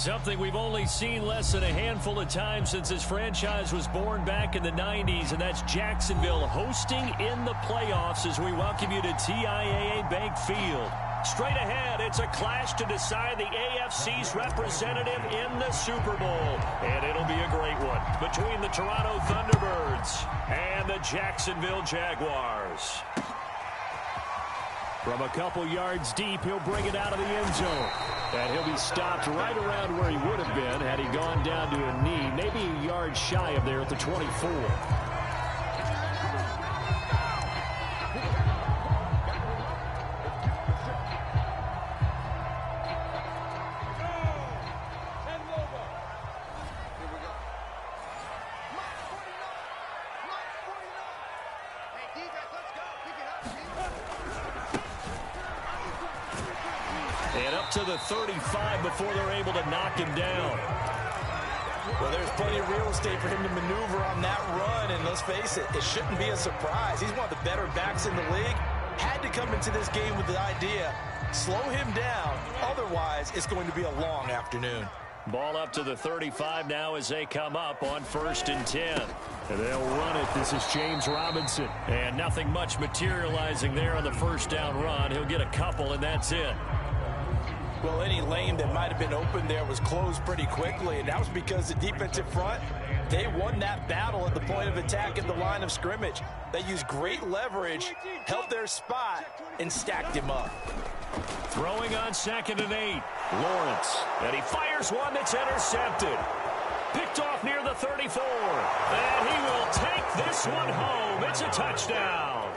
Something we've only seen less than a handful of times since this franchise was born back in the 90s, and that's Jacksonville hosting in the playoffs as we welcome you to TIAA Bank Field. Straight ahead, it's a clash to decide the AFC's representative in the Super Bowl. And it'll be a great one between the Toronto Thunderbirds and the Jacksonville Jaguars. From a couple yards deep, he'll bring it out of the end zone. And he'll be stopped right around where he would have been had he gone down to a knee, maybe a yard shy of there at the 24. And up to the 35 before they're able to knock him down. Well, there's plenty of real estate for him to maneuver on that run, and let's face it, it shouldn't be a surprise. He's one of the better backs in the league. Had to come into this game with the idea, slow him down, otherwise it's going to be a long afternoon. Ball up to the 35 now as they come up on 1st and 10. And they'll run it. This is James Robinson. And nothing much materializing there on the first down run. He'll get a couple, and that's it. Well, any lane that might have been open there was closed pretty quickly, and that was because the defensive front, they won that battle at the point of attack at the line of scrimmage. They used great leverage, held their spot, and stacked him up. Throwing on 2nd and 8. Lawrence. And he fires one that's intercepted. Picked off near the 34. And he will take this one home. It's a touchdown.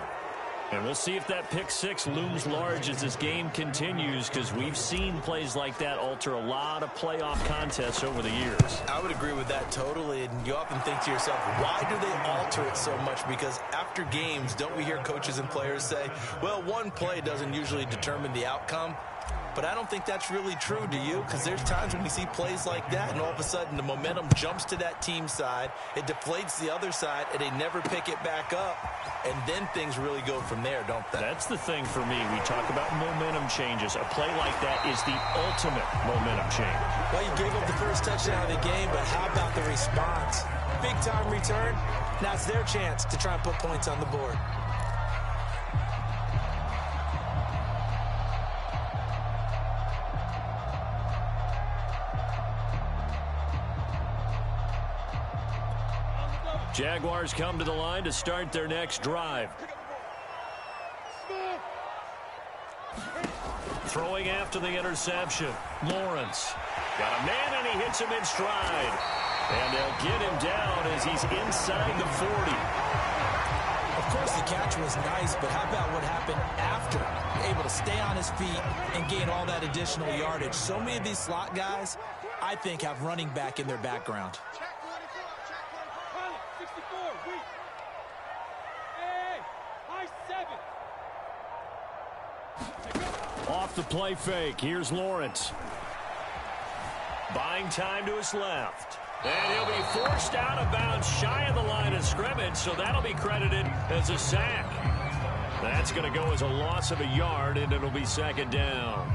And we'll see if that pick six looms large as this game continues, because we've seen plays like that alter a lot of playoff contests over the years. I would agree with that totally, and you often think to yourself, why do they alter it so much? Because after games, don't we hear coaches and players say, well, one play doesn't usually determine the outcome? But I don't think that's really true, do you? Because there's times when we see plays like that, and all of a sudden the momentum jumps to that team side, it deflates the other side, and they never pick it back up, and then things really go from there, don't they? That's the thing for me. We talk about momentum changes. A play like that is the ultimate momentum change. Well, you gave up the first touchdown of the game, but how about the response? Big-time return. Now it's their chance to try and put points on the board. Jaguars come to the line to start their next drive. Throwing after the interception. Lawrence. Got a man, and he hits him in stride. And they'll get him down as he's inside the 40. Of course, the catch was nice, but how about what happened after? Able to stay on his feet and gain all that additional yardage. So many of these slot guys, I think, have running back in their background. Off the play fake. Here's Lawrence. Buying time to his left. And he'll be forced out of bounds shy of the line of scrimmage, so that'll be credited as a sack. That's going to go as a loss of a yard, and it'll be 2nd down.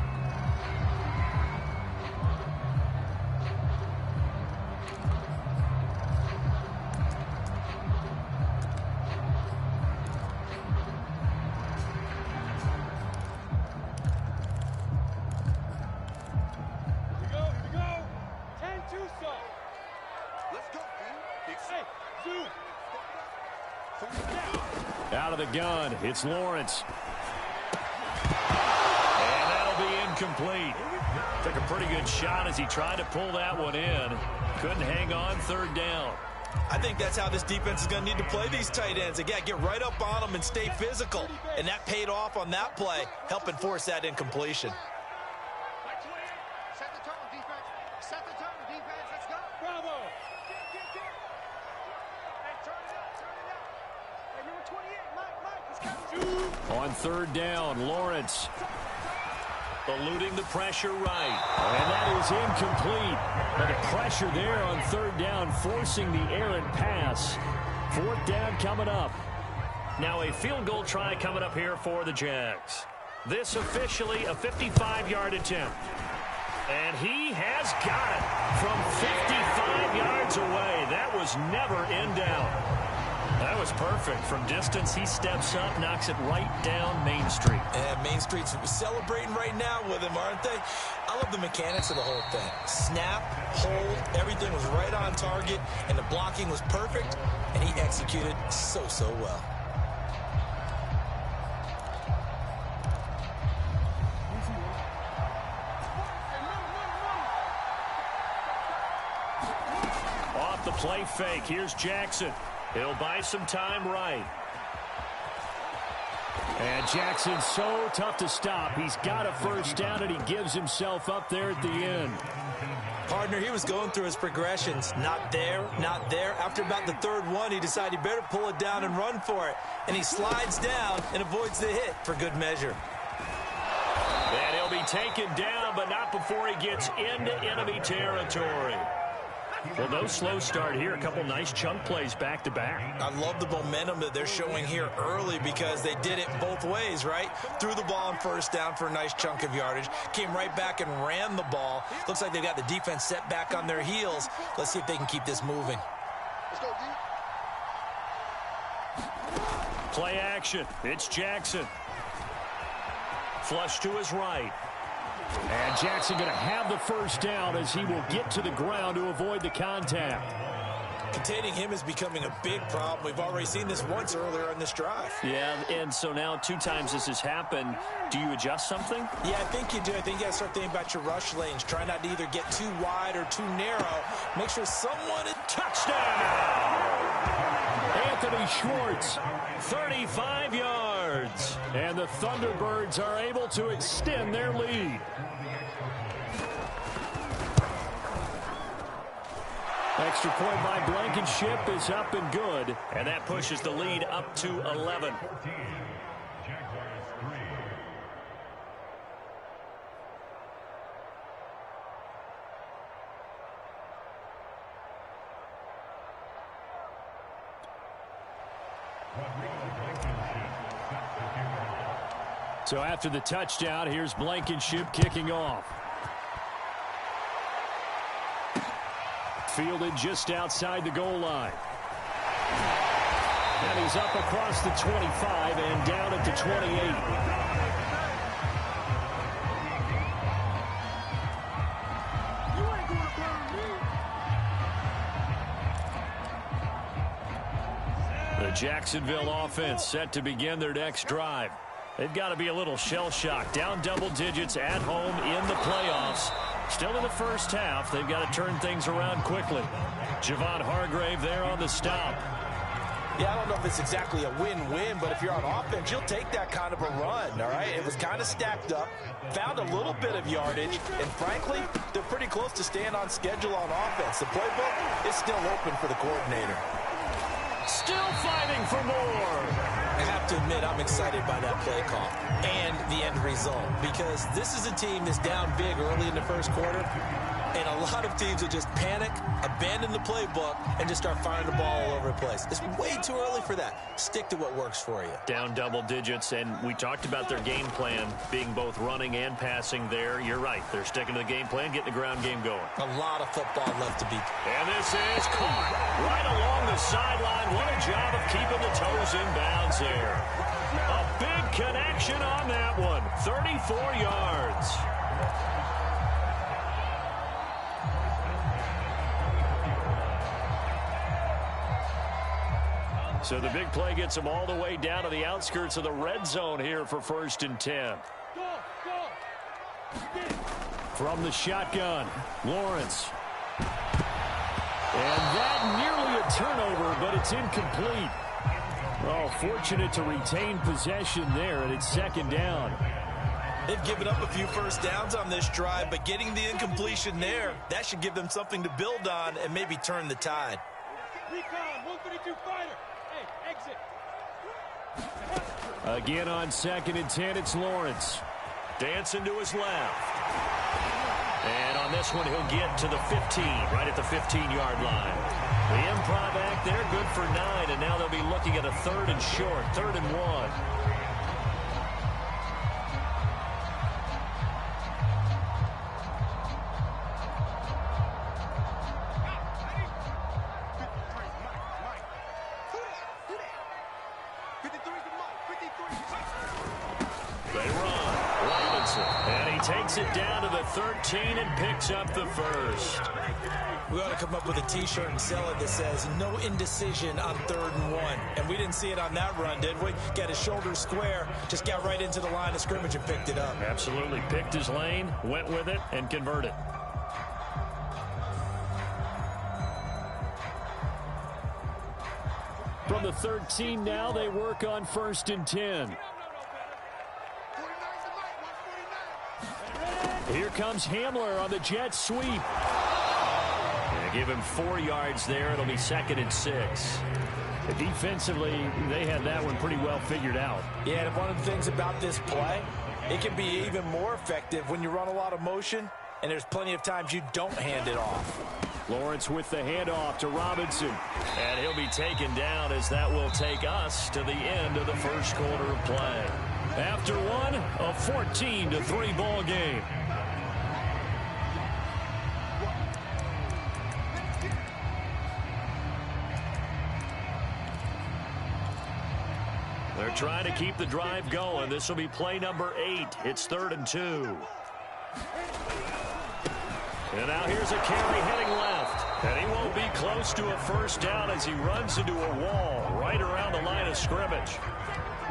Out of the gun, it's Lawrence. And that'll be incomplete. Took a pretty good shot as he tried to pull that one in. Couldn't hang on, 3rd down. I think that's how this defense is going to need to play these tight ends. Again, get right up on them and stay physical. And that paid off on that play, helping force that incompletion. Set the tone, defense. Set the tone, defense. Let's go. Bravo. Hey, turn it up, turn it up. Hey, number 28, Mike, let's go. On 3rd down, Lawrence eluding the pressure right. And that is incomplete. But the pressure there on 3rd down, forcing the errant pass. 4th down coming up. Now a field goal try coming up here for the Jags. This officially a 55-yard attempt. And he has got it from 55 yards away. That was never in doubt. That was perfect. From distance, he steps up, knocks it right down Main Street. And Main Street's celebrating right now with him, aren't they? I love the mechanics of the whole thing. Snap, hold, everything was right on target, and the blocking was perfect, and he executed so well. Off the play fake, here's Jackson. He'll buy some time right. And Jackson's so tough to stop. He's got a first down, and he gives himself up there at the end. Partner, he was going through his progressions. Not there, not there. After about the third one, he decided he better pull it down and run for it. And he slides down and avoids the hit for good measure. And he'll be taken down, but not before he gets into enemy territory. Well, no slow start here. A couple nice chunk plays back-to-back. I love the momentum that they're showing here early because they did it both ways, right? Threw the ball on first down for a nice chunk of yardage. Came right back and ran the ball. Looks like they've got the defense set back on their heels. Let's see if they can keep this moving. Let's go, D. Play action. It's Jackson. Flush to his right. And Jackson going to have the first down as he will get to the ground to avoid the contact. Containing him is becoming a big problem. We've already seen this once earlier in this drive. Yeah, and so now 2 times this has happened. Do you adjust something? Yeah, I think you do. I think you got to start thinking about your rush lanes. Try not to either get too wide or too narrow. Make sure someone is... Touchdown! Anthony Schwartz, 35 yards. And the Thunderbirds are able to extend their lead. Extra point by Blankenship is up and good. And that pushes the lead up to 11. So after the touchdown, here's Blankenship kicking off. Fielded just outside the goal line. And he's up across the 25 and down at the 28. The Jacksonville offense set to begin their next drive. They've got to be a little shell-shocked. Down double digits at home in the playoffs. Still in the first half. They've got to turn things around quickly. Javon Hargrave there on the stop. Yeah, I don't know if it's exactly a win-win, but if you're on offense, you'll take that kind of a run, all right? It was kind of stacked up, found a little bit of yardage, and frankly, they're pretty close to staying on schedule on offense. The playbook is still open for the coordinator. Still fighting for more. I have to admit, I'm excited by that play call and the end result because this is a team that's down big early in the first quarter, and a lot of teams will just panic, abandon the playbook, and just start firing the ball all over the place. It's way too early for that. Stick to what works for you. Down double digits, and we talked about their game plan being both running and passing there. You're right. They're sticking to the game plan, getting the ground game going. A lot of football left to be. And this is caught right along the sideline. What a job of keeping the toes in bounds there. A big connection on that one. 34 yards. So the big play gets them all the way down to the outskirts of the red zone here for 1st and 10. From the shotgun, Lawrence. And that nearly a turnover, but it's incomplete. Oh, fortunate to retain possession there, and it's 2nd down. They've given up a few first downs on this drive, but getting the incompletion there, that should give them something to build on and maybe turn the tide. Recon, 132 fighter. Hey, exit. Again on 2nd and 10, it's Lawrence. Dancing to his left. And on this one, he'll get to the 15, right at the 15-yard line. The improv act there, good for 9, and now they'll be looking at a 3rd and short, 3rd and 1. They run. Robinson. And he takes it down to the 13 and picks up the first. We ought to come up with a T-shirt and sell it that says, no indecision on 3rd and 1. And we didn't see it on that run, did we? Got his shoulders square, just got right into the line of scrimmage and picked it up. Absolutely. Picked his lane, went with it, and converted. From the 13 now, they work on 1st and 10. Here comes Hamler on the jet sweep. And give him 4 yards there. It'll be 2nd and 6. Defensively, they had that one pretty well figured out. Yeah, and one of the things about this play, it can be even more effective when you run a lot of motion, and there's plenty of times you don't hand it off. Lawrence with the handoff to Robinson. And he'll be taken down as that will take us to the end of the first quarter of play. After one, a 14-3 ball game. They're trying to keep the drive going. This will be play number 8. It's 3rd and 2. And now here's a carry heading left. And he won't be close to a first down as he runs into a wall right around the line of scrimmage.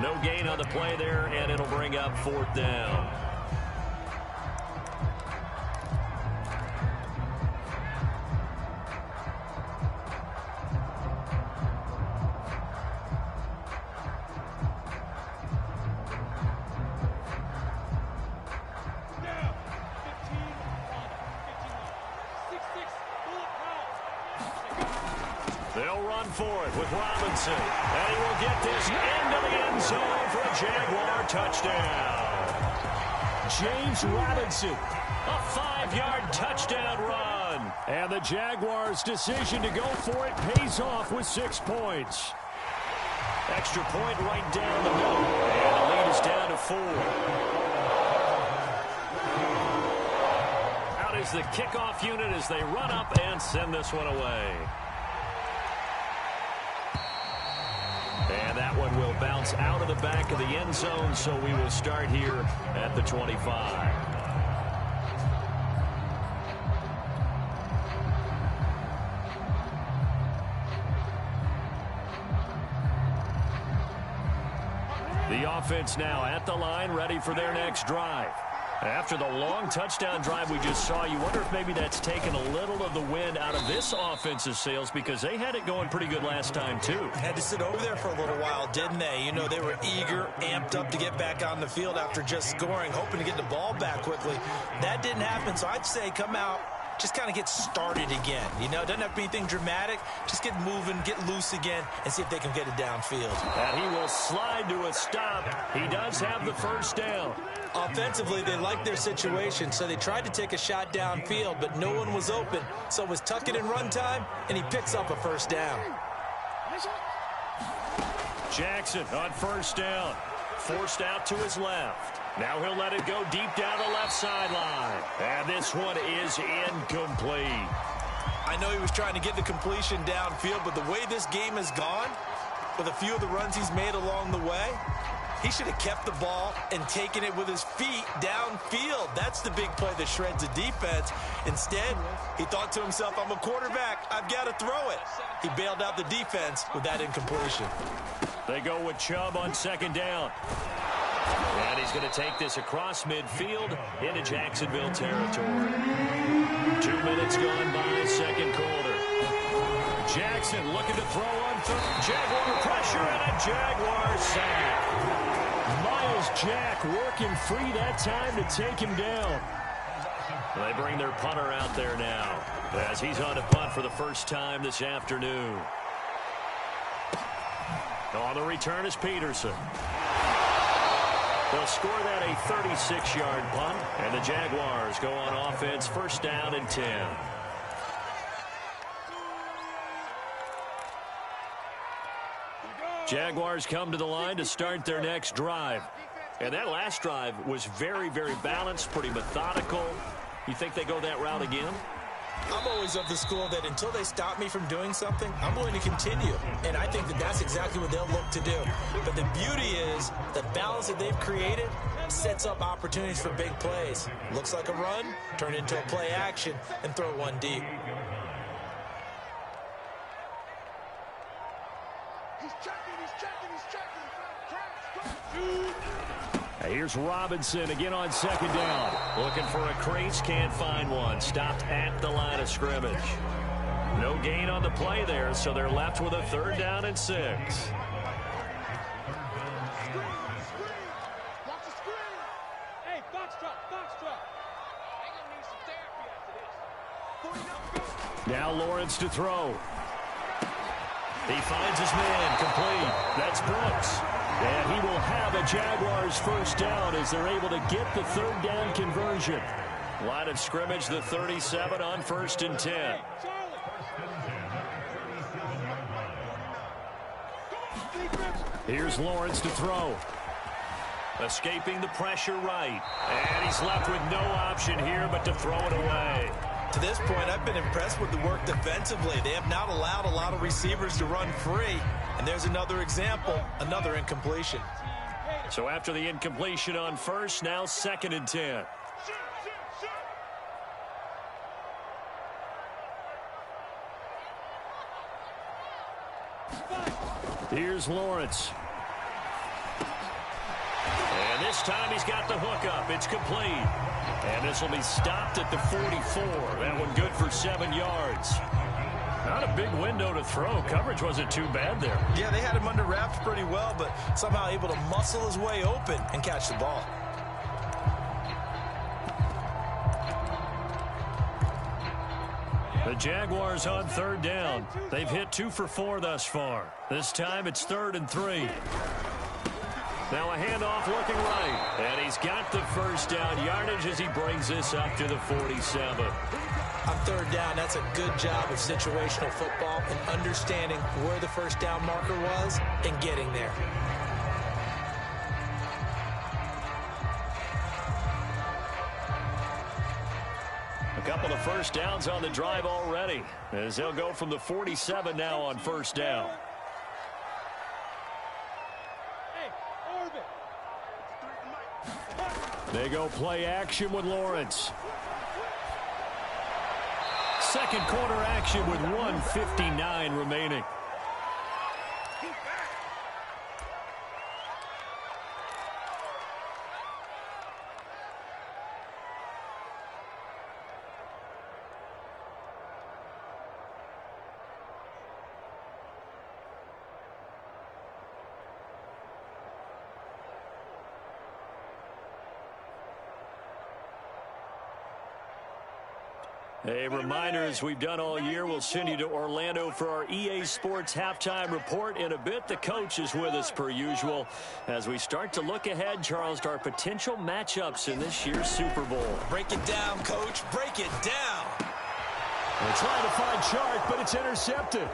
No gain on the play there, and it'll bring up 4th down. They'll run for it with Robinson. And he will get this into the end zone for a Jaguar touchdown. James Robinson, a 5-yard touchdown run. And the Jaguars' decision to go for it pays off with 6 points. Extra point right down the middle. And the lead is down to 4. Out is the kickoff unit as they run up and send this one away. And that one will bounce out of the back of the end zone, so we will start here at the 25. The offense now at the line, ready for their next drive. After the long touchdown drive we just saw, you wonder if maybe that's taken a little of the wind out of this offensive sails, because they had it going pretty good last time, too. Had to sit over there for a little while, didn't they? You know, they were eager, amped up to get back on the field after just scoring, hoping to get the ball back quickly. That didn't happen, so I'd say come out, just kind of get started again. You know, it doesn't have to be anything dramatic. Just get moving, get loose again, and see if they can get it downfield. And he will slide to a stop. He does have the first down. Offensively, they liked their situation, so they tried to take a shot downfield, but no one was open. So it was tuck it in run time, and he picks up a first down. Jackson on first down. Forced out to his left. Now he'll let it go deep down the left sideline. And this one is incomplete. I know he was trying to get the completion downfield, but the way this game has gone, with a few of the runs he's made along the way, he should have kept the ball and taken it with his feet downfield. That's the big play that shreds the defense. Instead, he thought to himself, I'm a quarterback, I've got to throw it. He bailed out the defense with that incompletion. They go with Chubb on second down. And he's going to take this across midfield into Jacksonville territory. 2 minutes gone by, second quarter. Jackson looking to throw on third. Jaguar pressure and a Jaguar sack. Miles Jack working free that time to take him down. They bring their punter out there now as he's on to punt for the first time this afternoon. On the return is Peterson. They'll score that a 36-yard punt, and the Jaguars go on offense, first down and 10. Jaguars come to the line to start their next drive. And that last drive was very, very balanced, pretty methodical. You think they go that route again? I'm always of the school that until they stop me from doing something, I'm going to continue. And I think that that's exactly what they'll look to do. But the beauty is the balance that they've created, that sets up opportunities for big plays. Looks like a run, turn into a play action, and throw one deep. He's checking, he's checking, he's checking. Here's Robinson again on second down. Looking for a crease, can't find one. Stopped at the line of scrimmage. No gain on the play there, so they're left with a 3rd down and 6. Watch the screen. Hey, box drop, box drop. They're going to need some therapy after this. Now Lawrence to throw. He finds his man, complete. That's Brooks. And he will have a Jaguars 1st down as they're able to get the 3rd down conversion. Line of scrimmage, the 37 on 1st and 10. Here's Lawrence to throw. Escaping the pressure right. And he's left with no option here but to throw it away. To this point, I've been impressed with the work defensively. They have not allowed a lot of receivers to run free. And there's another example, another incompletion. So after the incompletion on 1st, now 2nd and 10. Here's Lawrence. And this time he's got the hook up. It's complete. And this will be stopped at the 44. That one good for 7 yards. Not a big window to throw. Coverage wasn't too bad there. Yeah, they had him under wraps pretty well, but somehow able to muscle his way open and catch the ball. The Jaguars on 3rd down. They've hit 2 for 4 thus far. This time it's 3rd and 3. Now a handoff looking right. And he's got the 1st down yardage as he brings this up to the 47. On 3rd down, that's a good job of situational football and understanding where the 1st down marker was and getting there. A couple of 1st downs on the drive already as they'll go from the 47 now on 1st down. They go play action with Lawrence. 2nd quarter action with 1:59 remaining. A reminder, as we've done all year, we'll send you to Orlando for our EA Sports halftime report in a bit. The coach is with us per usual as we start to look ahead, Charles, to our potential matchups in this year's Super Bowl. Break it down, Coach. Break it down. They're trying to find Chark, but it's intercepted.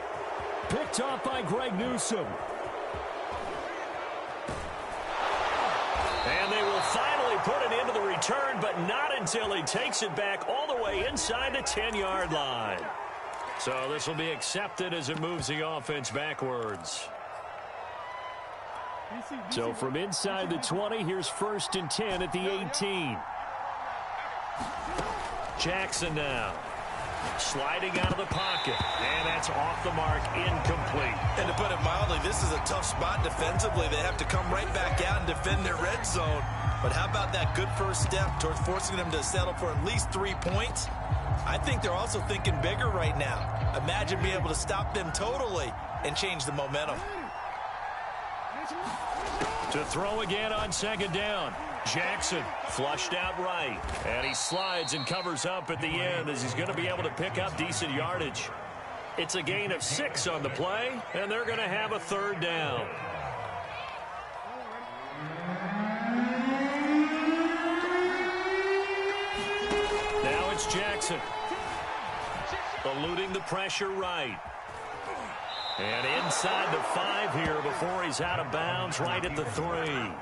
Picked off by Greg Newsome. And they will finally put it into the return, but not until he takes it back all the way inside the 10-yard line. So this will be accepted as it moves the offense backwards. So from inside the 20, here's 1st and 10 at the 18. Jackson now. Sliding out of the pocket. And that's off the mark, incomplete. And to put it mildly, this is a tough spot defensively. They have to come right back out and defend their red zone. But how about that good first step towards forcing them to settle for at least 3 points? I think they're also thinking bigger right now. Imagine being able to stop them totally and change the momentum. To throw again on 2nd down. Jackson flushed out right. And he slides and covers up at the end as he's going to be able to pick up decent yardage. It's a gain of 6 on the play, and they're going to have a 3rd down. Now it's Jackson. Eluding the pressure right. And inside the 5 here before he's out of bounds right at the 3.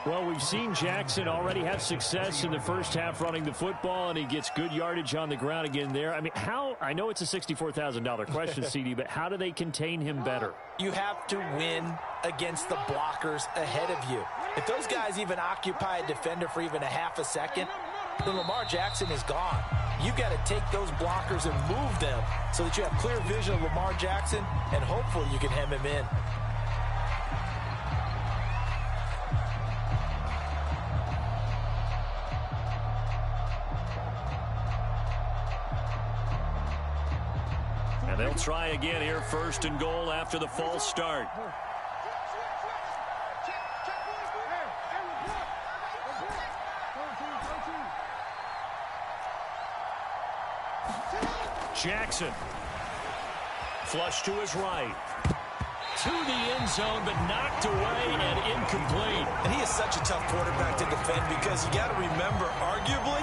Well, we've seen Jackson already have success in the first half running the football, and he gets good yardage on the ground again there. I mean, I know it's a $64,000 question, CD, but how do they contain him better? You have to win against the blockers ahead of you. If those guys even occupy a defender for even a half a second, then Lamar Jackson is gone. You've got to take those blockers and move them so that you have clear vision of Lamar Jackson, and hopefully you can hem him in. And they'll try again here, 1st and goal after the false start. Jackson. Flush to his right. To the end zone, but knocked away and incomplete. And he is such a tough quarterback to defend because you got to remember, arguably,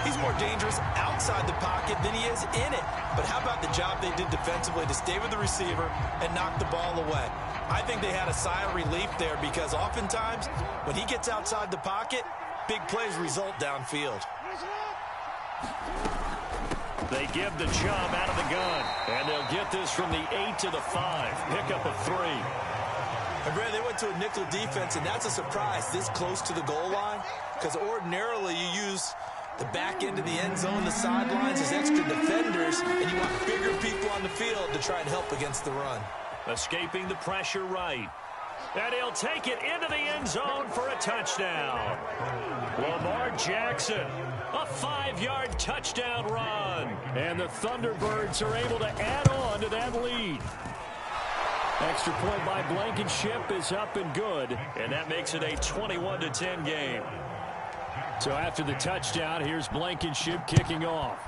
he's more dangerous outside the pocket than he is in it. But how about the job they did defensively to stay with the receiver and knock the ball away? I think they had a sigh of relief there because oftentimes when he gets outside the pocket, big plays result downfield. They give the job out of the gun, and they'll get this from the 8 to the 5. Pickup of 3. And Brad, they went to a nickel defense, and that's a surprise this close to the goal line because ordinarily you use the back end of the end zone, the sidelines as extra defenders, and you want bigger people on the field to try and help against the run. Escaping the pressure right. And he'll take it into the end zone for a touchdown. Lamar Jackson, a 5-yard touchdown run. And the Thunderbirds are able to add on to that lead. Extra point by Blankenship is up and good. And that makes it a 21-10 game. So after the touchdown, here's Blankenship kicking off.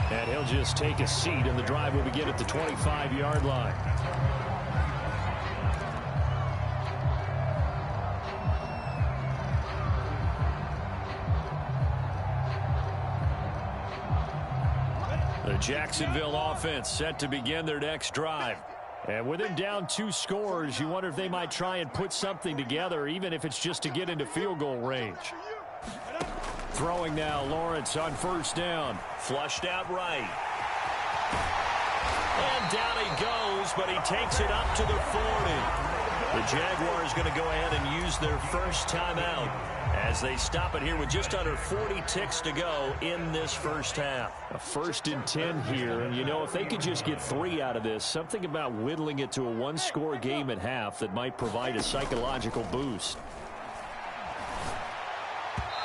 And he'll just take a seat, and the drive will begin at the 25-yard line. The Jacksonville offense set to begin their next drive. And with him down 2 scores, you wonder if they might try and put something together, even if it's just to get into field goal range. Throwing now, Lawrence on 1st down. Flushed out right. And down he goes, but he takes it up to the 40. The Jaguars going to go ahead and use their first timeout as they stop it here with just under 40 ticks to go in this first half. A 1st and 10 here, and you know, if they could just get 3 out of this, something about whittling it to a 1-score game at half that might provide a psychological boost.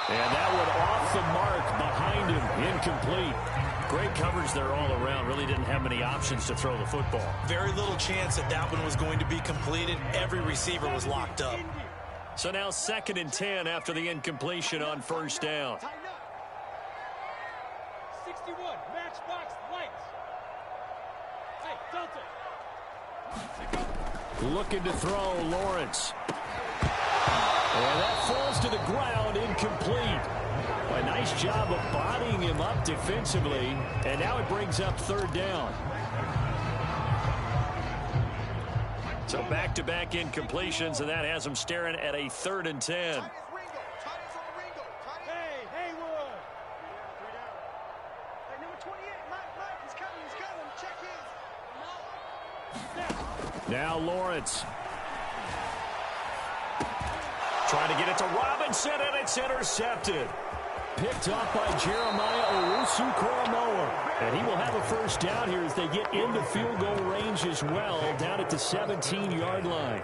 And that one off the mark behind him, incomplete. Great coverage there all around. Really didn't have many options to throw the football. Very little chance that that one was going to be completed. Every receiver was locked up. So now 2nd and 10 after the incompletion on 1st down. 61, matchbox lights. Hey, Delta. Looking to throw, Lawrence. And that falls to the ground, incomplete. A nice job of bodying him up defensively, and now it brings up 3rd down. So back-to-back incompletions, and that has them staring at a 3rd and 10. Hey, Haywood. Hey, number 28, Mike, he's coming. Check his. Now Lawrence. Trying to get it to Robinson, and it's intercepted. Picked off by Jeremiah Owusu-Koramoah. And he will have a 1st down here as they get into field goal range as well, down at the 17-yard line.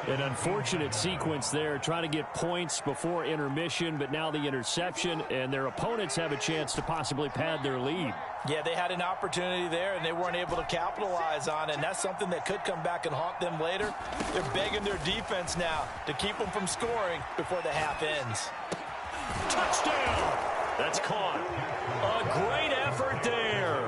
An unfortunate sequence there, trying to get points before intermission, but now the interception, and their opponents have a chance to possibly pad their lead. Yeah, they had an opportunity there, and they weren't able to capitalize on it, and that's something that could come back and haunt them later. They're begging their defense now to keep them from scoring before the half ends. Touchdown! That's caught. A great effort there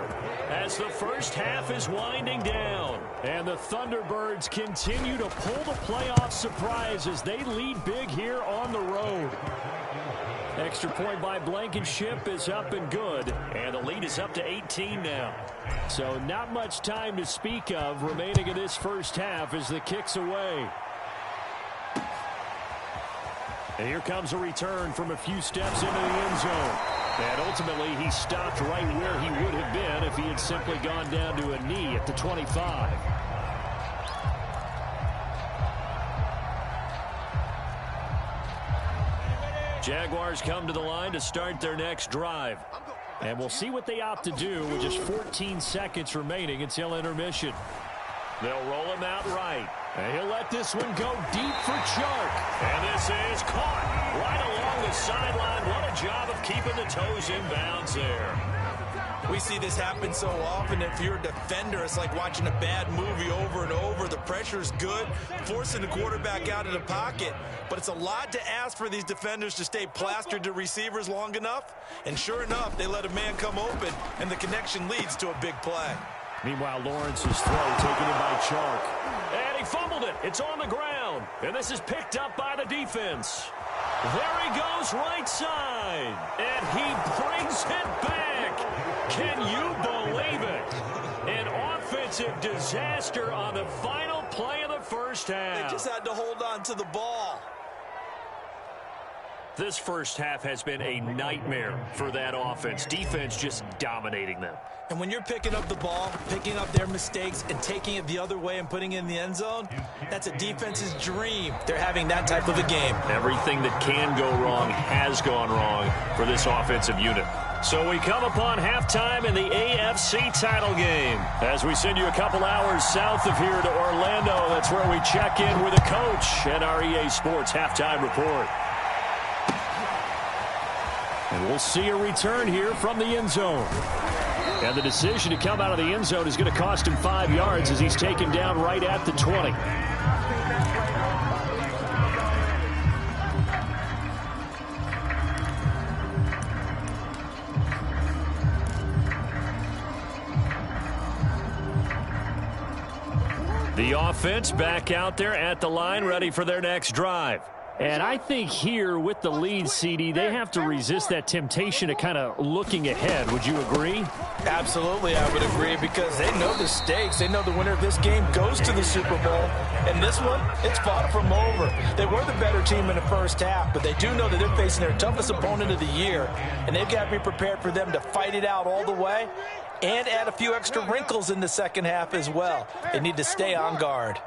as the first half is winding down. And the Thunderbirds continue to pull the playoff surprise as they lead big here on the road. Extra point by Blankenship is up and good. And the lead is up to 18 now. So not much time to speak of remaining in this first half as the kick's away. And here comes a return from a few steps into the end zone. And ultimately, he stopped right where he would have been if he had simply gone down to a knee at the 25. Jaguars come to the line to start their next drive. And we'll see what they opt to do with just 14 seconds remaining until intermission. They'll roll him out right. And he'll let this one go deep for Chark. And this is caught right along the sideline. What a job of keeping the toes in bounds there. We see this happen so often. If you're a defender, it's like watching a bad movie over and over. The pressure's good, forcing the quarterback out of the pocket. But it's a lot to ask for these defenders to stay plastered to receivers long enough. And sure enough, they let a man come open, and the connection leads to a big play. Meanwhile, Lawrence's throw taken in by Chark. And he fumbled it. It's on the ground. And this is picked up by the defense. There he goes right side. And he brings it back. Can you believe it? An offensive disaster on the final play of the first half. They just had to hold on to the ball. This first half has been a nightmare for that offense. Defense just dominating them. And when you're picking up the ball, picking up their mistakes, and taking it the other way and putting it in the end zone, that's a defense's dream. They're having that type of a game. Everything that can go wrong has gone wrong for this offensive unit. So we come upon halftime in the AFC title game. As we send you a couple hours south of here to Orlando, that's where we check in with a coach and our EA Sports halftime report. And we'll see a return here from the end zone. And the decision to come out of the end zone is going to cost him 5 yards as he's taken down right at the 20. The offense back out there at the line, ready for their next drive. And I think here with the lead, CD, they have to resist that temptation to kind of looking ahead. Would you agree? Absolutely, I would agree, because they know the stakes. They know the winner of this game goes to the Super Bowl. And this one, it's fought from over. They were the better team in the first half, but they do know that they're facing their toughest opponent of the year. And they've got to be prepared for them to fight it out all the way and add a few extra wrinkles in the second half as well. They need to stay on guard.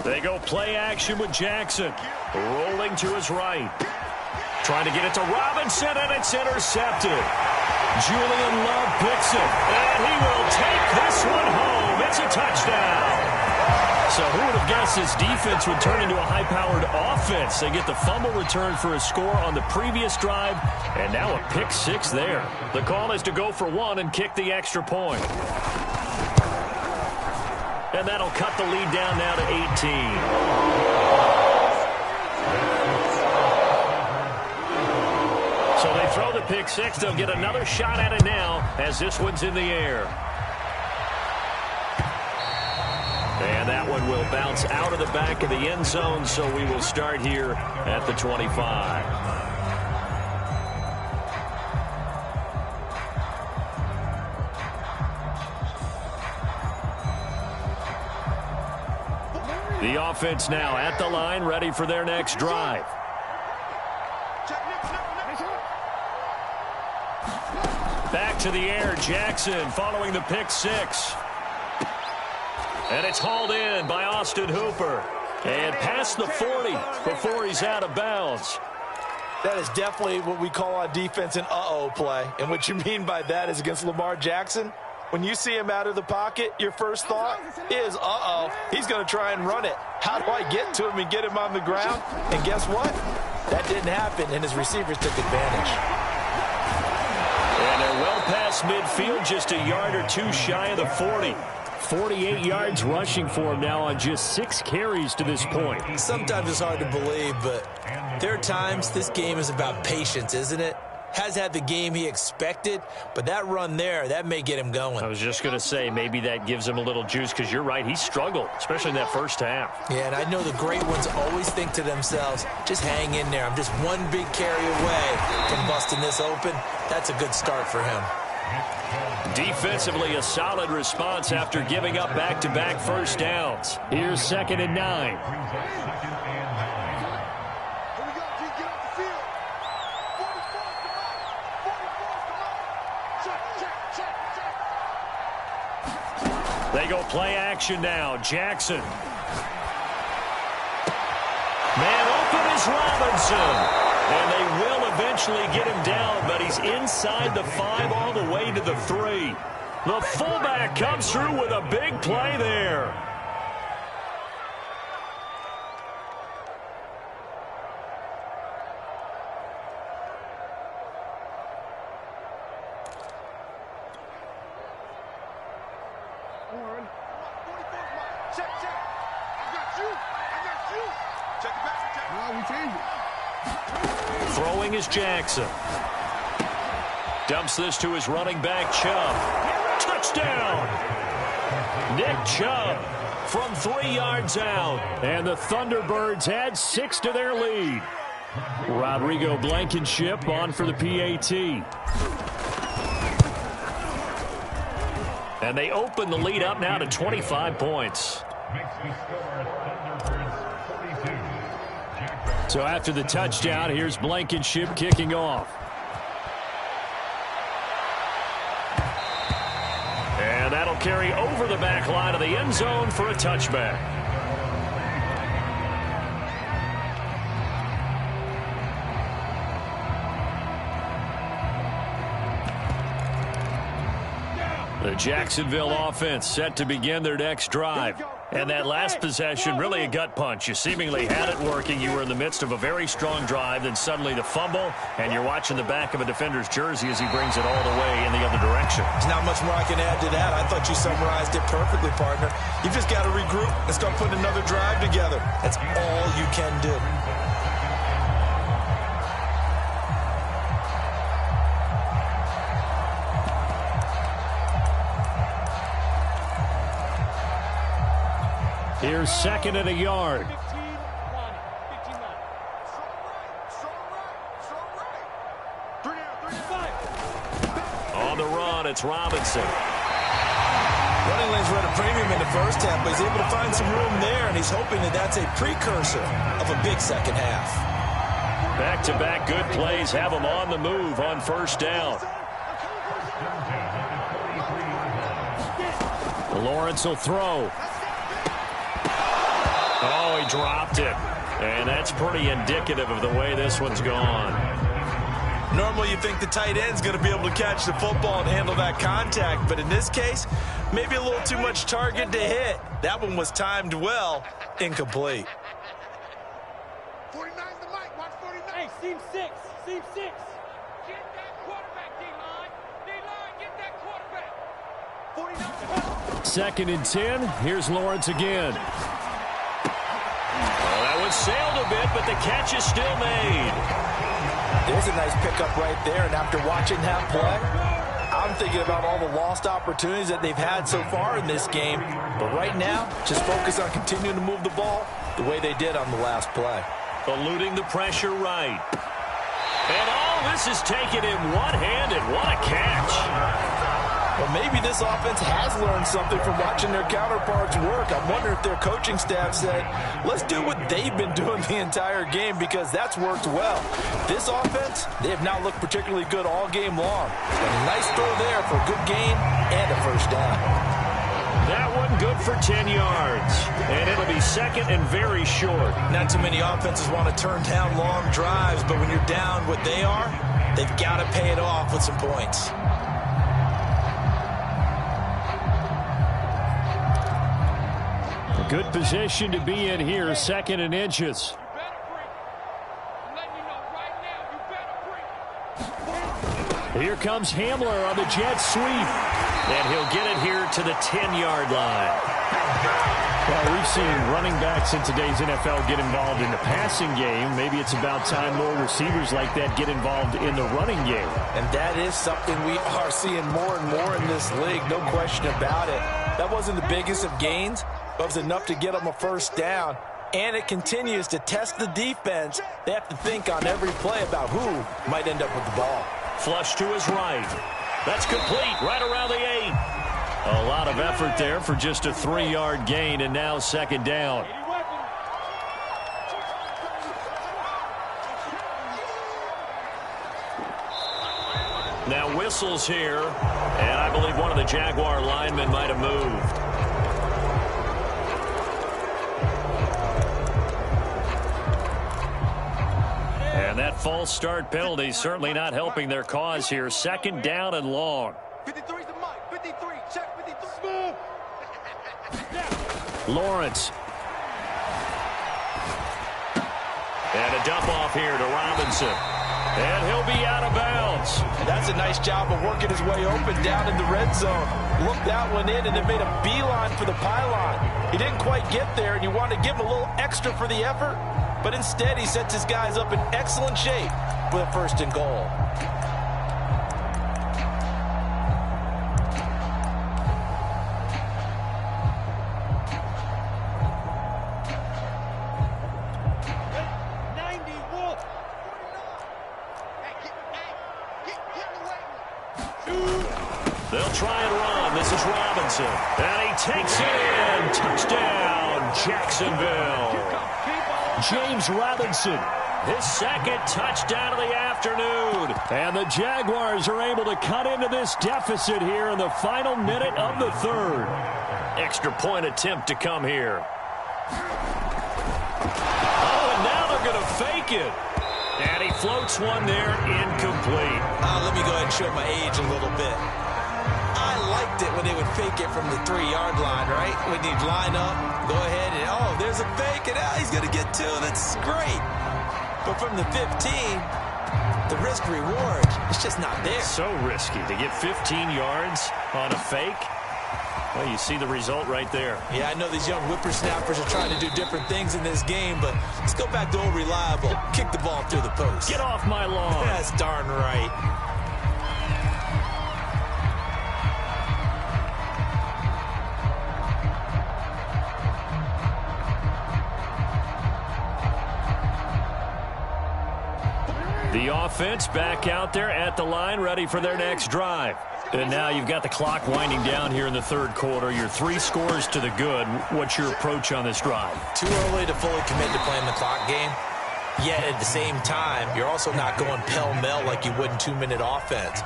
They go play action with Jackson. Rolling to his right. Trying to get it to Robinson, and it's intercepted. Julian Love picks it, and he will take this one home. It's a touchdown. So who would have guessed this defense would turn into a high-powered offense? They get the fumble return for a score on the previous drive, and now a pick six there. The call is to go for one and kick the extra point. And that'll cut the lead down now to 18. So they throw the pick six. They'll get another shot at it now as this one's in the air. And that one will bounce out of the back of the end zone, so we will start here at the 25. The offense now at the line, ready for their next drive. Back to the air, Jackson following the pick six. And it's hauled in by Austin Hooper. And past the 40 before he's out of bounds. That is definitely what we call on defense an uh-oh play. And what you mean by that is against Lamar Jackson, when you see him out of the pocket, your first thought is, uh-oh, he's going to try and run it. How do I get to him and get him on the ground? And guess what? That didn't happen, and his receivers took advantage. And they're well past midfield, just a yard or two shy of the 40. 48 yards rushing for him now on just 6 carries to this point. Sometimes it's hard to believe, but there are times this game is about patience, isn't it? has had the game he expected, but that run there, that may get him going. I was just going to say, maybe that gives him a little juice, because you're right, he struggled, especially in that first half. Yeah, and I know the great ones always think to themselves, just hang in there. I'm just one big carry away from busting this open. That's a good start for him. Defensively, a solid response after giving up back-to-back first downs. Here's 2nd and 9. They go play action now. Jackson. Man open is Robinson. And they will eventually get him down, but he's inside the 5 all the way to the 3. The fullback comes through with a big play there. Throwing is Jackson. Dumps this to his running back, Chubb. Touchdown! Nick Chubb from 3 yards out. And the Thunderbirds add 6 to their lead. Rodrigo Blankenship on for the PAT. And they open the lead up now to 25 points. So after the touchdown, here's Blankenship kicking off. And that'll carry over the back line of the end zone for a touchback. The Jacksonville offense set to begin their next drive. And that last possession, really a gut punch. You seemingly had it working. You were in the midst of a very strong drive, then suddenly the fumble, and you're watching the back of a defender's jersey as he brings it all the way in the other direction. There's not much more I can add to that. I thought you summarized it perfectly, partner. You've just got to regroup and start putting another drive together. That's all you can do. Here's 2nd and a yard. On the run, it's Robinson. Running lanes were at a premium in the first half, but he's able to find some room there, and he's hoping that that's a precursor of a big second half. Back-to-back good plays have him on the move on first down. Lawrence will throw. Oh, he dropped it. And that's pretty indicative of the way this one's gone. Normally you think the tight end's going to be able to catch the football and handle that contact, but in this case, maybe a little too much target to hit. That one was timed well, incomplete. 49's the mic. Watch 49. Hey, seam 6. Seam 6. Get that quarterback, D-line. D-line, get that quarterback. 49. 2nd and 10. Here's Lawrence again. Well, that one sailed a bit, but the catch is still made. There's a nice pickup right there, and after watching that play, I'm thinking about all the lost opportunities that they've had so far in this game. But right now, just focus on continuing to move the ball the way they did on the last play. Eluding the pressure right. And all this is taken in one-handed. What a catch. Well, maybe this offense has learned something from watching their counterparts work. I wonder if their coaching staff said, let's do what they've been doing the entire game, because that's worked well. This offense, they have not looked particularly good all game long. And a nice throw there for a good gain and a first down. That one good for 10 yards. And it'll be 2nd and very short. Not too many offenses want to turn down long drives, but when you're down what they are, they've got to pay it off with some points. Good position to be in here, 2nd and inches. Here comes Hamler on the jet sweep. And he'll get it here to the 10-yard line. Well, we've seen running backs in today's NFL get involved in the passing game. Maybe it's about time more receivers like that get involved in the running game. And that is something we are seeing more and more in this league, no question about it. That wasn't the biggest of gains, but it was enough to get them a first down. And it continues to test the defense. They have to think on every play about who might end up with the ball. Flush to his right. That's complete right around the 8. A lot of effort there for just a 3-yard gain, and now second down. Now whistles here, and I believe one of the Jaguar linemen might have moved. And that false start penalty certainly not helping their cause here. Second down and long. 53's the mic. 53. Check 53. Smooth. Lawrence. And a dump off here to Robinson. And he'll be out of bounds. That's a nice job of working his way open down in the red zone. Looked that one in and then made a beeline for the pylon. He didn't quite get there, and you want to give him a little extra for the effort. But instead, he sets his guys up in excellent shape with a first and goal. They'll try and run. This is Robinson. And he takes it in. Touchdown, Jacksonville. James Robinson, his second touchdown of the afternoon. And the Jaguars are able to cut into this deficit here in the final minute of the third. Extra point attempt to come here. Oh, and now they're going to fake it. And he floats one there, incomplete. Let me go ahead and show my age a little bit. I liked it when they would fake it from the 3-yard line, right? When you'd line up, go ahead and, oh, there's a fake, and he's going to get 2. That's great. But from the 15, the risk-reward, it's just not there. So risky to get 15 yards on a fake. Well, you see the result right there. Yeah, I know these young whippersnappers are trying to do different things in this game, but let's go back to old reliable. Kick the ball through the post. Get off my lawn. That's darn right. The offense back out there at the line, ready for their next drive. And now you've got the clock winding down here in the third quarter. You're 3 scores to the good. What's your approach on this drive? Too early to fully commit to playing the clock game. Yet at the same time, you're also not going pell-mell like you would in 2-minute offense.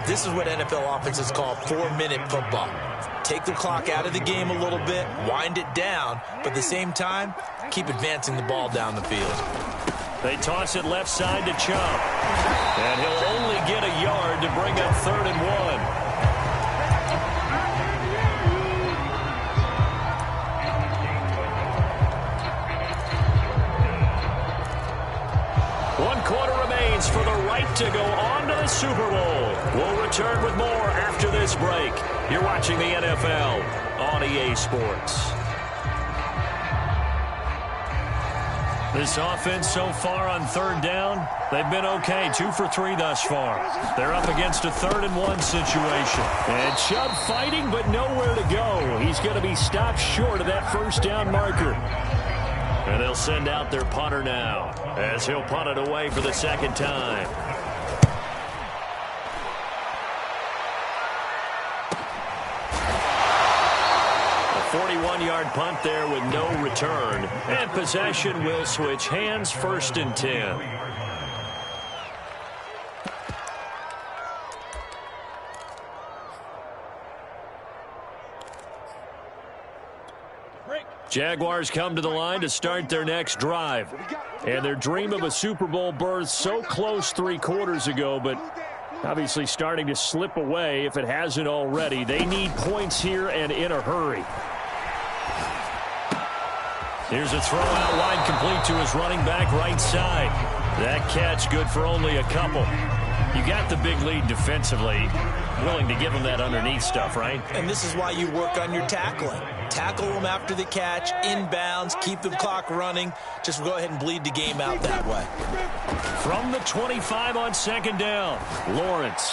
This is what NFL offenses call 4-minute football. Take the clock out of the game a little bit, wind it down, but at the same time, keep advancing the ball down the field. They toss it left side to Chubb. And he'll only get a yard to bring up 3rd and 1. One quarter remains for the right to go on to the Super Bowl. We'll return with more after this break. You're watching the NFL on EA Sports. This offense so far on 3rd down, they've been okay. 2 for 3 thus far. They're up against a 3rd and 1 situation. And Chubb fighting, but nowhere to go. He's going to be stopped short of that first down marker. And they'll send out their punter now as he'll punt it away for the second time. A 41-yard punt there with no return. And possession will switch hands, 1st and 10. Jaguars come to the line to start their next drive. And their dream of a Super Bowl berth so close 3 quarters ago, but obviously starting to slip away if it hasn't already. They need points here and in a hurry. Here's a throw out wide complete to his running back right side. That catch good for only a couple. You got the big lead defensively, willing to give them that underneath stuff, right? And this is why you work on your tackling. Tackle them after the catch, inbounds, keep the clock running. Just go ahead and bleed the game out that way. From the 25 on second down, Lawrence.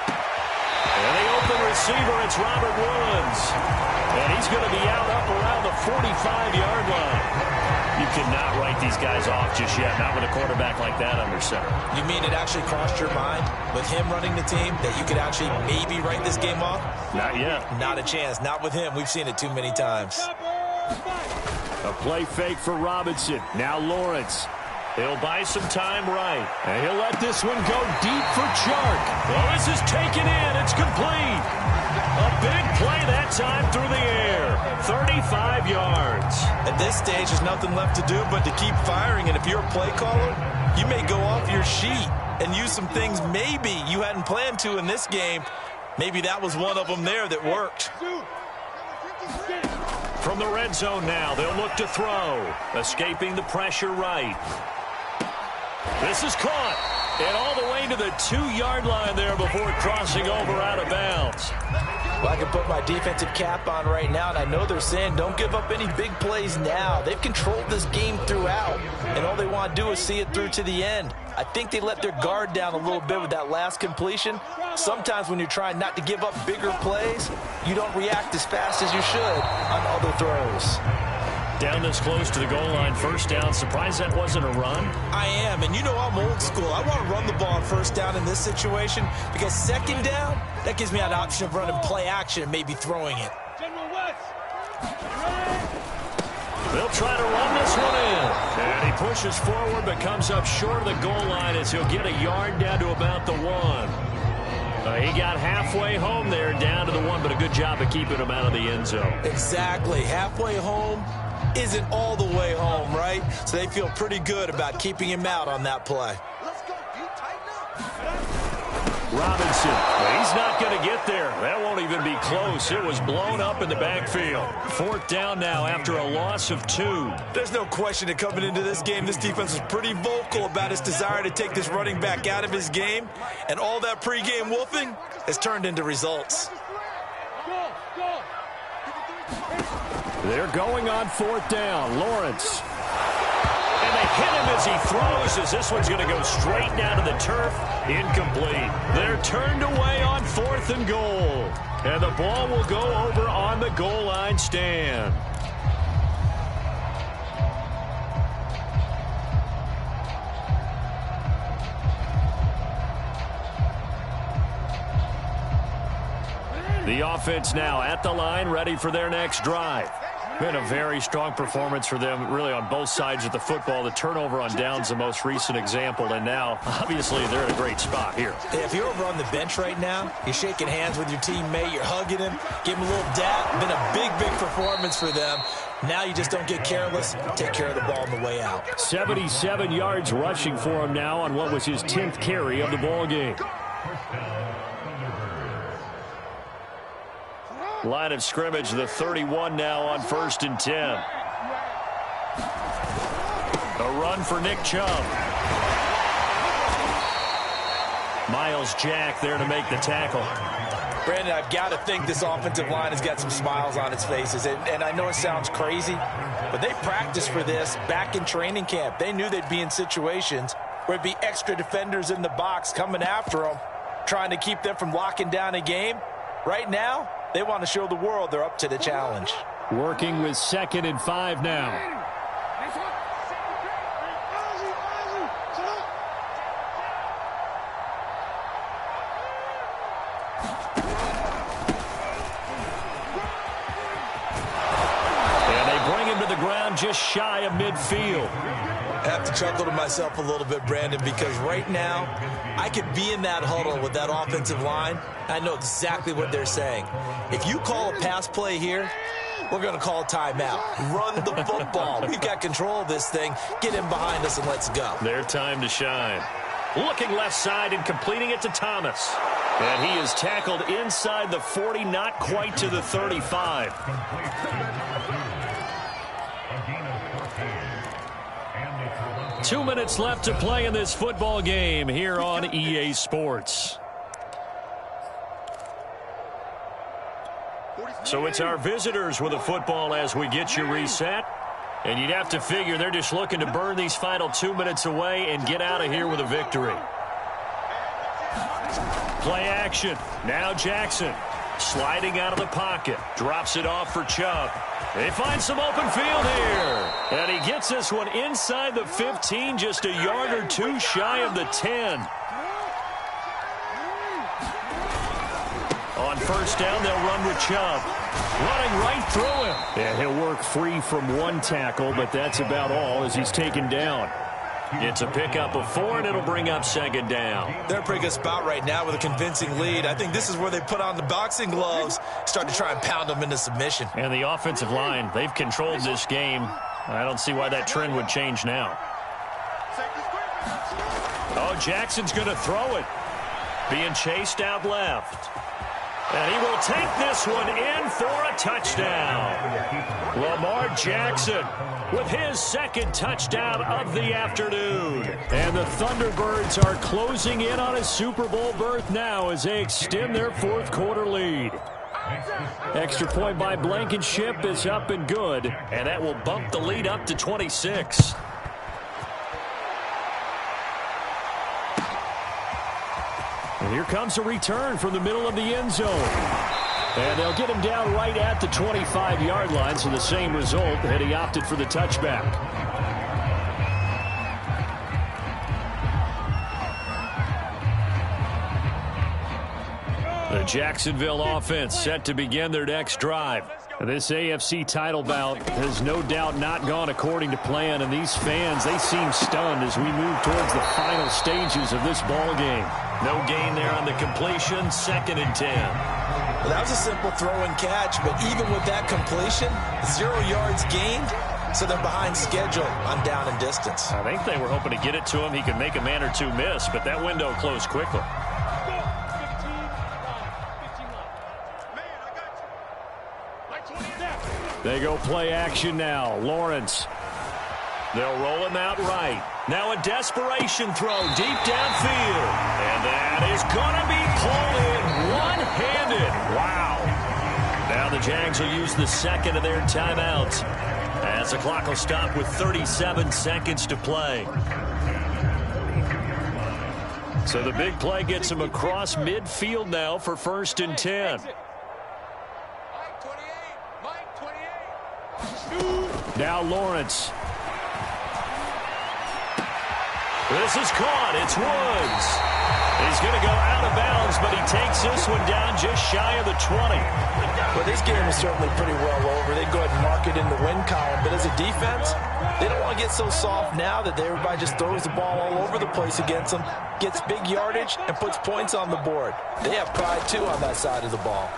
And the open receiver, it's Robert Woods. And he's going to be out up around the 45-yard line. You cannot write these guys off just yet, not with a quarterback like that under center. You mean it actually crossed your mind with him running the team that you could actually maybe write this game off? Not yet. Not a chance. Not with him. We've seen it too many times. A play fake for Robinson. Now Lawrence. He'll buy some time right. And he'll let this one go deep for Chark. Well, this is taken in. It's complete. A big play that time through the air. 35 yards. At this stage, there's nothing left to do but to keep firing. And if you're a play caller, you may go off your sheet and use some things maybe you hadn't planned to in this game. Maybe that was one of them there that worked. From the red zone now, they'll look to throw. Escaping the pressure right. This is caught. And all the way to the 2-yard line there before crossing over out of bounds. Well, I can put my defensive cap on right now, and I know they're saying don't give up any big plays now. They've controlled this game throughout, and all they want to do is see it through to the end. I think they let their guard down a little bit with that last completion. Sometimes when you're trying not to give up bigger plays, you don't react as fast as you should on other throws. Down this close to the goal line, first down. Surprised that wasn't a run? I am, and you know I'm old school. I want to run the ball on first down in this situation because second down, that gives me an option of running play action and maybe throwing it. They'll try to run this one in. And he pushes forward but comes up short of the goal line as he'll get a yard down to about the 1. He got halfway home there, down to the 1, but a good job of keeping him out of the end zone. Exactly. Halfway home isn't all the way home, right? So they feel pretty good about keeping him out on that play. Robinson, he's not going to get there. That won't even be close. It was blown up in the backfield. Fourth down now after a loss of 2. There's no question that coming into this game, this defense is pretty vocal about its desire to take this running back out of his game. And all that pregame wolfing has turned into results. They're going on fourth down. Lawrence. And they hit him as he throws, as this one's going to go straight down to the turf. Incomplete. They're turned away on 4th and goal. And the ball will go over on the goal line stand. The offense now at the line, ready for their next drive. Been a very strong performance for them, really, on both sides of the football. The turnover on downs, the most recent example, and now, obviously, they're in a great spot here. If you're over on the bench right now, you're shaking hands with your teammate, you're hugging him, give him a little dap. Been a big, big performance for them. Now you just don't get careless. Take care of the ball on the way out. 77 yards rushing for him now on what was his 10th carry of the ball game. Line of scrimmage, the 31 now on 1st and 10. A run for Nick Chubb. Miles Jack there to make the tackle. Brandon, I've got to think this offensive line has got some smiles on its faces. And I know it sounds crazy, but they practiced for this back in training camp. They knew they'd be in situations where it'd be extra defenders in the box coming after them, trying to keep them from locking down a game. Right now, they want to show the world they're up to the challenge. Working with 2nd and 5 now. And they bring him to the ground just shy of midfield. I have to chuckle to myself a little bit, Brandon, because right now I could be in that huddle with that offensive line. I know exactly what they're saying. If you call a pass play here, we're going to call a timeout. Run the football. We've got control of this thing. Get him behind us and let's go. Their time to shine. Looking left side and completing it to Thomas. And he is tackled inside the 40, not quite to the 35. 2 minutes left to play in this football game here on EA Sports. So it's our visitors with a football as we get you reset. And you'd have to figure they're just looking to burn these final 2 minutes away and get out of here with a victory. Play action. Now Jackson sliding out of the pocket. Drops it off for Chubb. They find some open field here. And he gets this one inside the 15, just a yard or two shy of the 10. On first down, they'll run with Chubb. Running right through him. Yeah, he'll work free from one tackle, but that's about all as he's taken down. It's a pickup of 4, and it'll bring up second down. They're in a pretty good spot right now with a convincing lead. I think this is where they put on the boxing gloves, start to try and pound them into submission. And the offensive line, they've controlled this game. I don't see why that trend would change now. Oh, Jackson's going to throw it. Being chased out left. And he will take this one in for a touchdown. Lamar Jackson with his second touchdown of the afternoon. And the Thunderbirds are closing in on a Super Bowl berth now as they extend their fourth quarter lead. Extra point by Blankenship is up and good. And that will bump the lead up to 26. And here comes a return from the middle of the end zone. And they'll get him down right at the 25-yard line, so the same result had he opted for the touchback. The Jacksonville offense set to begin their next drive. This AFC title bout has no doubt not gone according to plan, and these fans, they seem stunned as we move towards the final stages of this ball game. No gain there on the completion, 2nd and 10. Well, that was a simple throw and catch, but even with that completion, 0 yards gained, so they're behind schedule on down and distance. I think they were hoping to get it to him. He could make a man or two miss, but that window closed quickly. They go play action now. Lawrence. They'll roll him out right. Now a desperation throw deep downfield. And that is going to be pulled in one-handed. Wow. Now the Jags will use the second of their timeouts as the clock will stop with 37 seconds to play. So the big play gets him across midfield now for 1st and 10. Now Lawrence. This is caught. It's Woods. He's going to go out of bounds, but he takes this one down just shy of the 20. Well, this game is certainly pretty well over. They go ahead and mark it in the win column. But as a defense, they don't want to get so soft now that everybody just throws the ball all over the place against them, gets big yardage, and puts points on the board. They have pride, too, on that side of the ball.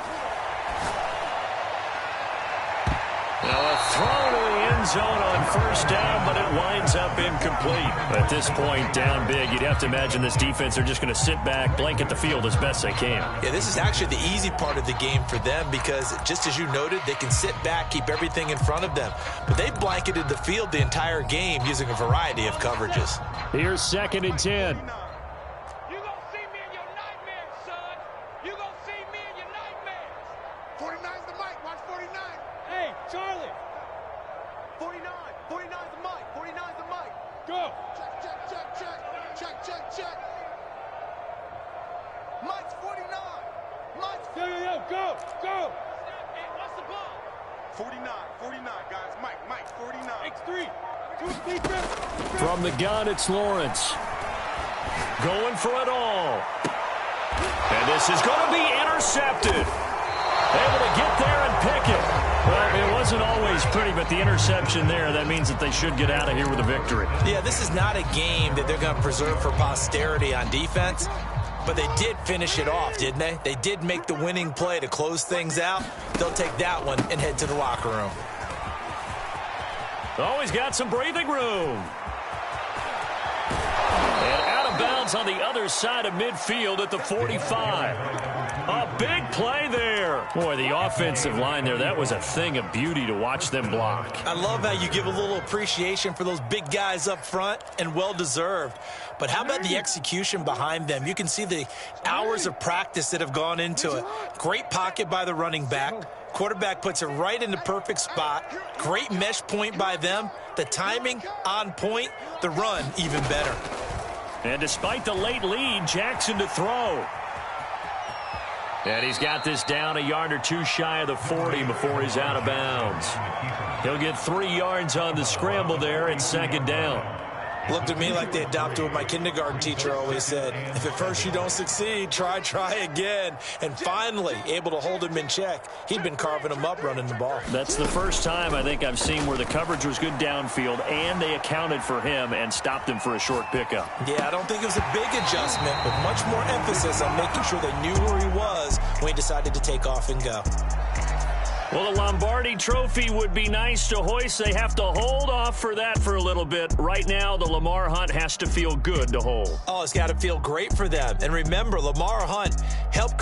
Now a throw to the end zone on first down, but it winds up incomplete. At this point, down big, you'd have to imagine this defense are just going to sit back, blanket the field as best they can. Yeah, this is actually the easy part of the game for them because, just as you noted, they can sit back, keep everything in front of them. But they blanketed the field the entire game using a variety of coverages. Here's 2nd and 10. From the gun, it's Lawrence. Going for it all. And this is going to be intercepted. Able to get there and pick it. Well, it wasn't always pretty, but the interception there, that means that they should get out of here with a victory. Yeah, this is not a game that they're going to preserve for posterity on defense. But they did finish it off, didn't they? They did make the winning play to close things out. They'll take that one and head to the locker room. Oh, he's got some breathing room. And out of bounds on the other side of midfield at the 45. A big play there. Boy, the offensive line there, that was a thing of beauty to watch them block. I love how you give a little appreciation for those big guys up front, and well-deserved. But how about the execution behind them? You can see the hours of practice that have gone into it. Great pocket by the running back. Quarterback puts it right in the perfect spot. Great mesh point by them. The timing on point. The run even better. And despite the late lead, Jackson to throw. And he's got this down a yard or two shy of the 40 before he's out of bounds. He'll get 3 yards on the scramble there at second down. Looked to me like they adopted what my kindergarten teacher always said. If at first you don't succeed, try again. And finally, able to hold him in check. He'd been carving him up running the ball. That's the first time I think I've seen where the coverage was good downfield and they accounted for him and stopped him for a short pickup. Yeah, I don't think it was a big adjustment, but much more emphasis on making sure they knew where he was when he decided to take off and go. Well, the Lombardi Trophy would be nice to hoist. They have to hold off for that for a little bit. Right now, the Lamar Hunt has to feel good to hold. Oh, it's got to feel great for them. And remember, Lamar Hunt helped